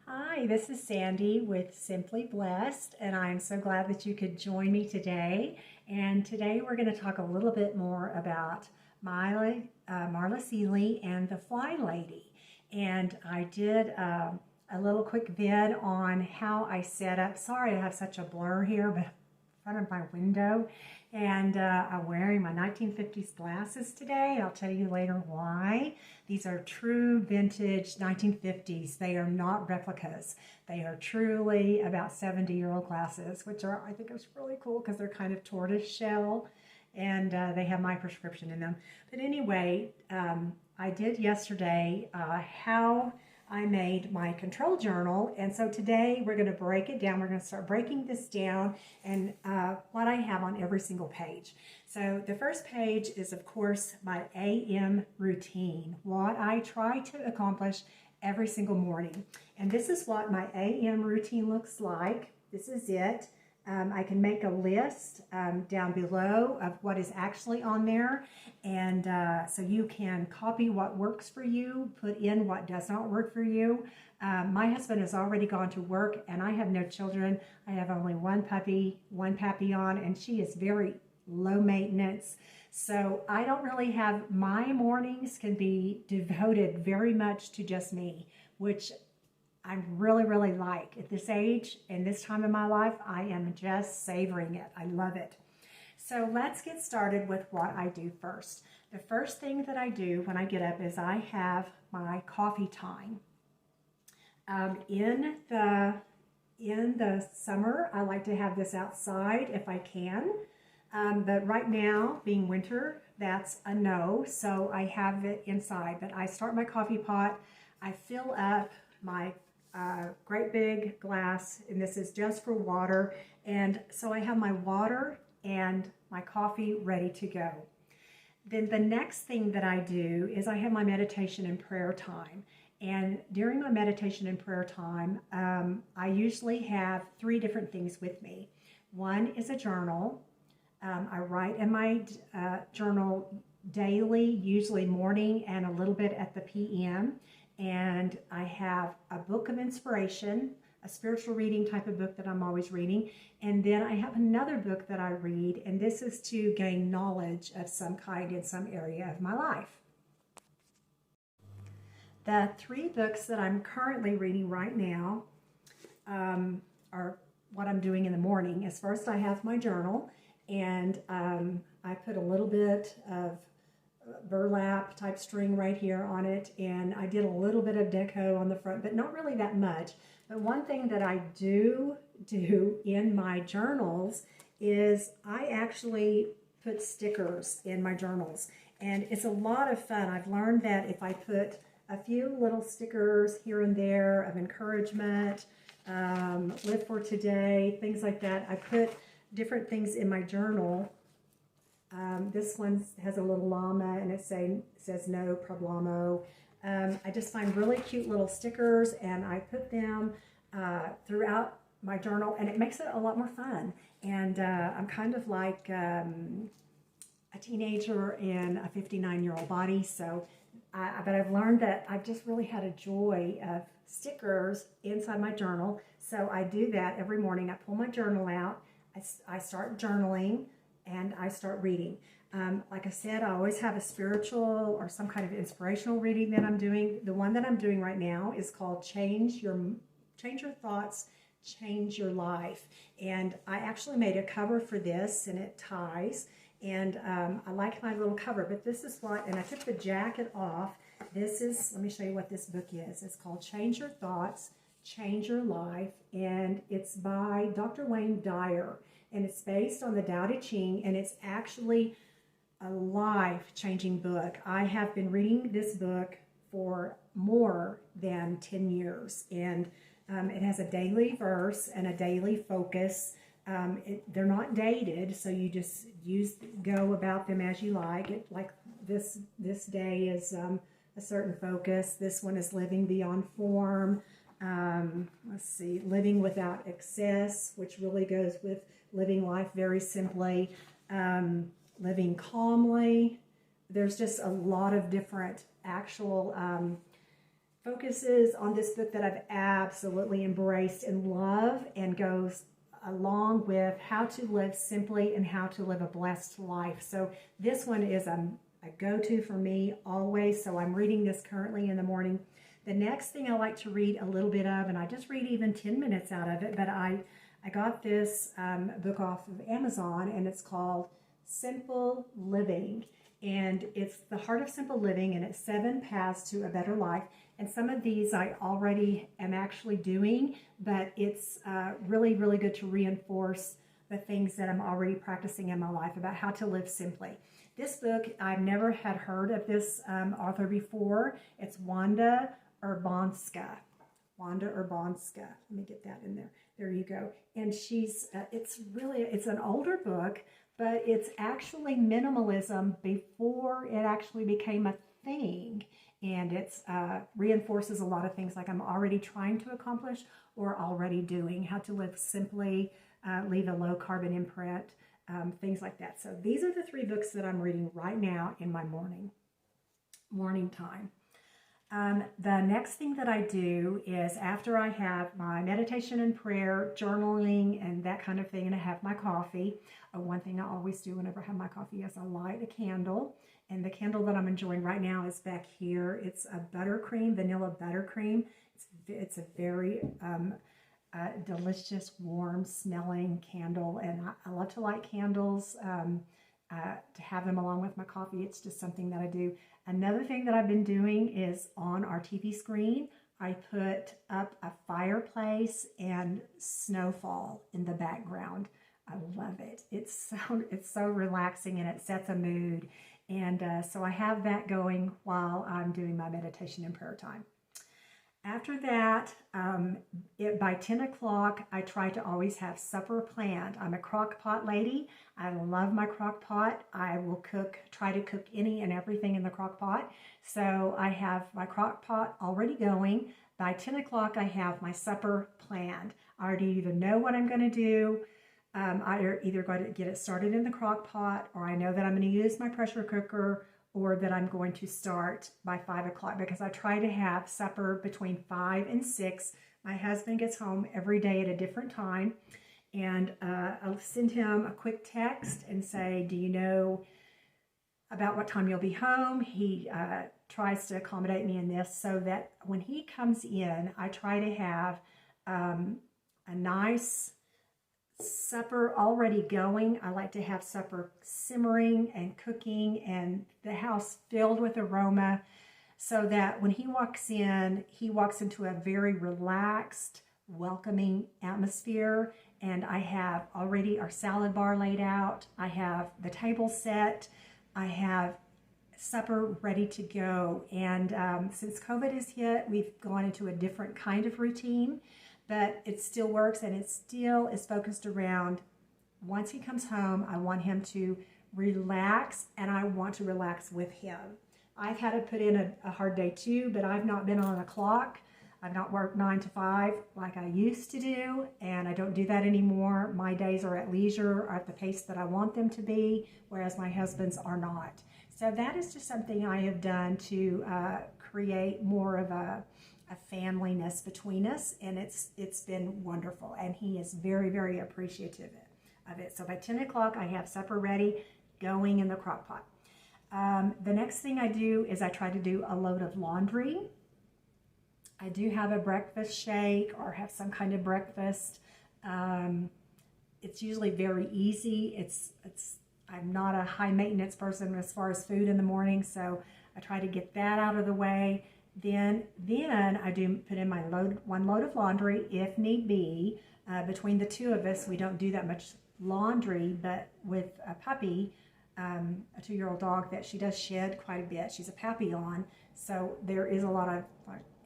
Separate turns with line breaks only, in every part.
Hi, this is Sandy with Simply Blessed, and I'm so glad that you could join me today. And today we're going to talk a little bit more about Marla Seeley and the FlyLady. And I did a little quick vid on how I set up. Sorry I have such a blur here, but in front of my window. And I'm wearing my 1950s glasses today. I'll tell you later why. These are true vintage 1950s. They are not replicas. They are truly about 70-year-old glasses, which are, I think is really cool because they're kind of tortoise shell and they have my prescription in them. But anyway, I did yesterday how I made my control journal, and so today we're going to break it down. We're going to start breaking this down and what I have on every single page. So the first page is, of course, my AM routine, what I try to accomplish every single morning. And this is what my AM routine looks like. This is it. I can make a list down below of what is actually on there, and so you can copy what works for you, put in what does not work for you. My husband has already gone to work, and I have no children. I have only one puppy, one Papillon, and she is very low maintenance. So I don't really have, my mornings can be devoted very much to just me, which I really like. At this age and this time in my life, I am just savoring it. I love it. So let's get started with what I do first. The first thing that I do when I get up is I have my coffee time. In the summer, I like to have this outside if I can. But right now, being winter, that's a no. So I have it inside. But I start my coffee pot. I fill up my great big glass, and this is just for water, and so I have my water and my coffee ready to go. Then the next thing that I do is I have my meditation and prayer time, and during my meditation and prayer time I usually have 3 different things with me. One is a journal. I write in my journal daily, usually morning and a little bit at the PM. And I have a book of inspiration, a spiritual reading type of book that I'm always reading. And then I have another book that I read, and this is to gain knowledge of some kind in some area of my life. The 3 books that I'm currently reading right now are what I'm doing in the morning. Is first I have my journal, and I put a little bit of burlap type string right here on it, and I did a little bit of deco on the front, but not really that much. But one thing that I do in my journals is I actually put stickers in my journals, and it's a lot of fun. I've learned that if I put a few little stickers here and there of encouragement, live for today, things like that, I put different things in my journal. This one has a little llama, and it says no problemo. I just find really cute little stickers, and I put them throughout my journal, and it makes it a lot more fun. And I'm kind of like a teenager in a 59-year-old body, so but I've learned that I've just really had a joy of stickers inside my journal. So I do that every morning. I pull my journal out, I start journaling, and I start reading. Like I said, I always have a spiritual or some kind of inspirational reading that I'm doing. The one that I'm doing right now is called Change Your Thoughts, Change Your Life. And I actually made a cover for this, and it ties. And I like my little cover, but this is what, and I took the jacket off. This is, let me show you what this book is. It's called Change Your Thoughts, Change Your Life, and it's by Dr. Wayne Dyer. And it's based on the Tao Te Ching, and it's actually a life-changing book. I have been reading this book for more than 10 years, and it has a daily verse and a daily focus. They're not dated, so you just go about them as you like. Like this day is a certain focus. This one is living beyond form. Let's see, living without excess, which really goes with living life very simply, living calmly. There's just a lot of different actual focuses on this book that I've absolutely embraced and love, and goes along with how to live simply and how to live a blessed life. So this one is a go-to for me always. So I'm reading this currently in the morning. The next thing I like to read a little bit of, and I just read even 10 minutes out of it, but I got this book off of Amazon, and it's called Simple Living. And it's The Heart of Simple Living, and it's 7 Paths to a Better Life. And some of these I already am actually doing, but it's really, really good to reinforce the things that I'm already practicing in my life about how to live simply. This book, I've never had heard of this author before. It's Wanda Urbanska. Wanda Urbanska. Let me get that in there. There you go. And she's, it's an older book, but it's actually minimalism before it actually became a thing. And it's reinforces a lot of things like I'm already trying to accomplish or already doing. How to live simply, leave a low carbon imprint, things like that. So these are the 3 books that I'm reading right now in my morning time. The next thing that I do is after I have my meditation and prayer, journaling, and that kind of thing, and I have my coffee, one thing I always do whenever I have my coffee is I light a candle. And the candle that I'm enjoying right now is back here. It's a buttercream, vanilla buttercream. It's a very delicious, warm smelling candle. And I love to light candles, to have them along with my coffee. It's just something that I do. Another thing that I've been doing is on our TV screen, I put up a fireplace and snowfall in the background. I love it. It's so relaxing, and it sets a mood. And so I have that going while I'm doing my meditation and prayer time. After that, by 10 o'clock, I try to always have supper planned. I'm a crock pot lady. I love my crock pot. I will try to cook any and everything in the crock pot. So I have my crock pot already going. By 10 o'clock, I have my supper planned. I already either know what I'm going to do. I either got to get it started in the crock pot, or I know that I'm going to use my pressure cooker, or that I'm going to start by 5 o'clock, because I try to have supper between 5 and 6. My husband gets home every day at a different time, and I'll send him a quick text and say, do you know about what time you'll be home? He tries to accommodate me in this so that when he comes in, I try to have a nice supper already going. I like to have supper simmering and cooking and the house filled with aroma, so that when he walks into a very relaxed, welcoming atmosphere. And I have already our salad bar laid out. I have the table set. I have supper ready to go. And since COVID has hit, we've gone into a different kind of routine. But it still works, and it still is focused around, once he comes home, I want him to relax, and I want to relax with him. I've had to put in a hard day too, but I've not been on a clock. I've not worked 9 to 5 like I used to do, and I don't do that anymore. My days are at leisure, are at the pace that I want them to be, whereas my husband's are not. So that is just something I have done to create more of a familyness between us, and it's been wonderful, and he is very, very appreciative of it. So by 10 o'clock, I have supper ready, going in the crock pot. The next thing I do is I try to do a load of laundry. I do have a breakfast shake or have some kind of breakfast. It's usually very easy. I'm not a high maintenance person as far as food in the morning, so I try to get that out of the way. Then I do put in my one load of laundry if need be. Between the 2 of us, we don't do that much laundry, but with a puppy, a 2-year-old dog, that she does shed quite a bit. She's a Papillon, so there is a lot of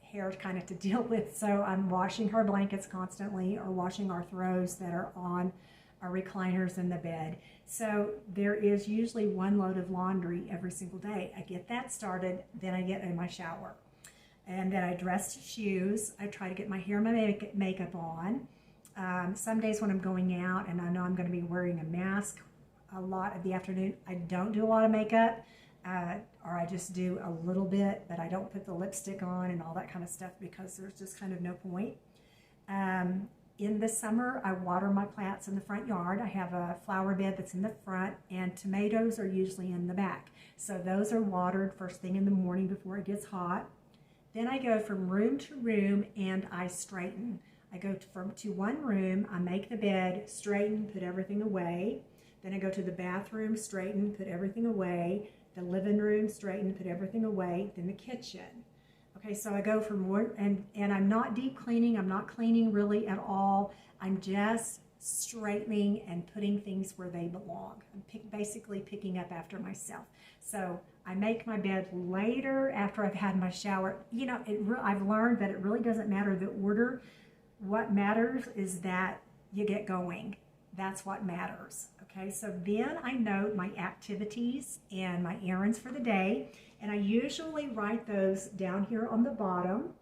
hair kind of to deal with. So I'm washing her blankets constantly, or washing our throws that are on our recliners in the bed. So there is usually 1 load of laundry every single day. I get that started, then I get in my shower. And then I dress to shoes. I try to get my hair and my makeup on. Some days when I'm going out and I know I'm going to be wearing a mask a lot of the afternoon, I don't do a lot of makeup. or I just do a little bit, but I don't put the lipstick on and all that kind of stuff because there's just kind of no point. In the summer, I water my plants in the front yard. I have a flower bed that's in the front, and tomatoes are usually in the back. So those are watered first thing in the morning before it gets hot. Then I go from room to room and I straighten. I go to one room, I make the bed, straighten, put everything away. Then I go to the bathroom, straighten, put everything away. The living room, straighten, put everything away. Then the kitchen. Okay, so I go from one, and I'm not deep cleaning. I'm not cleaning really at all. I'm just straightening and putting things where they belong. I'm basically picking up after myself. So I make my bed later after I've had my shower. You know, I've learned that it really doesn't matter the order. What matters is that you get going. That's what matters. Okay, so then I note my activities and my errands for the day, and I usually write those down here on the bottom,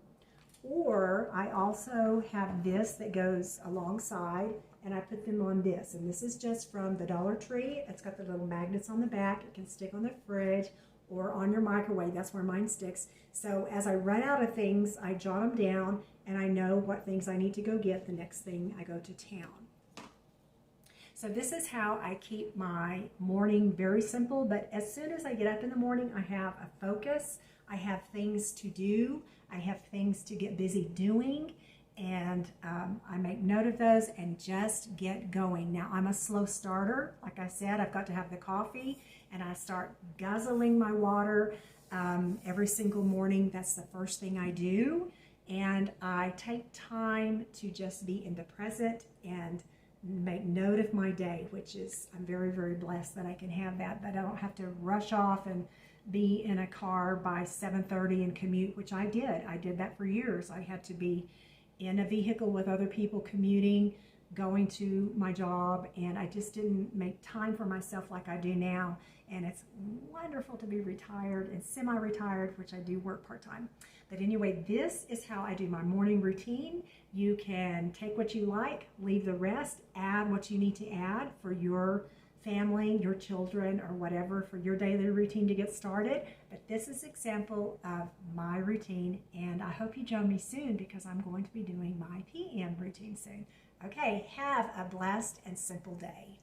or I also have this that goes alongside, and I put them on this, and this is just from the Dollar Tree. It's got the little magnets on the back. It can stick on the fridge or on your microwave. That's where mine sticks. So as I run out of things, I jot them down, and I know what things I need to go get the next thing I go to town. So this is how I keep my morning very simple, but as soon as I get up in the morning, I have a focus, I have things to do, I have things to get busy doing, and I make note of those and just get going. Now, I'm a slow starter. Like I said, I've got to have the coffee, and I start guzzling my water every single morning. That's the first thing I do, and I take time to just be in the present and make note of my day, which is, I'm very, very blessed that I can have that I don't have to rush off and be in a car by 7:30 and commute, which I did. I did that for years. I had to be in a vehicle with other people commuting, going to my job, and I just didn't make time for myself like I do now. And it's wonderful to be retired and semi-retired, which I do work part-time. But anyway, this is how I do my morning routine. You can take what you like, leave the rest, add what you need to add for your family, your children, or whatever for your daily routine to get started. But this is an example of my routine, and I hope you join me soon because I'm going to be doing my PM routine soon. Okay, have a blessed and simple day.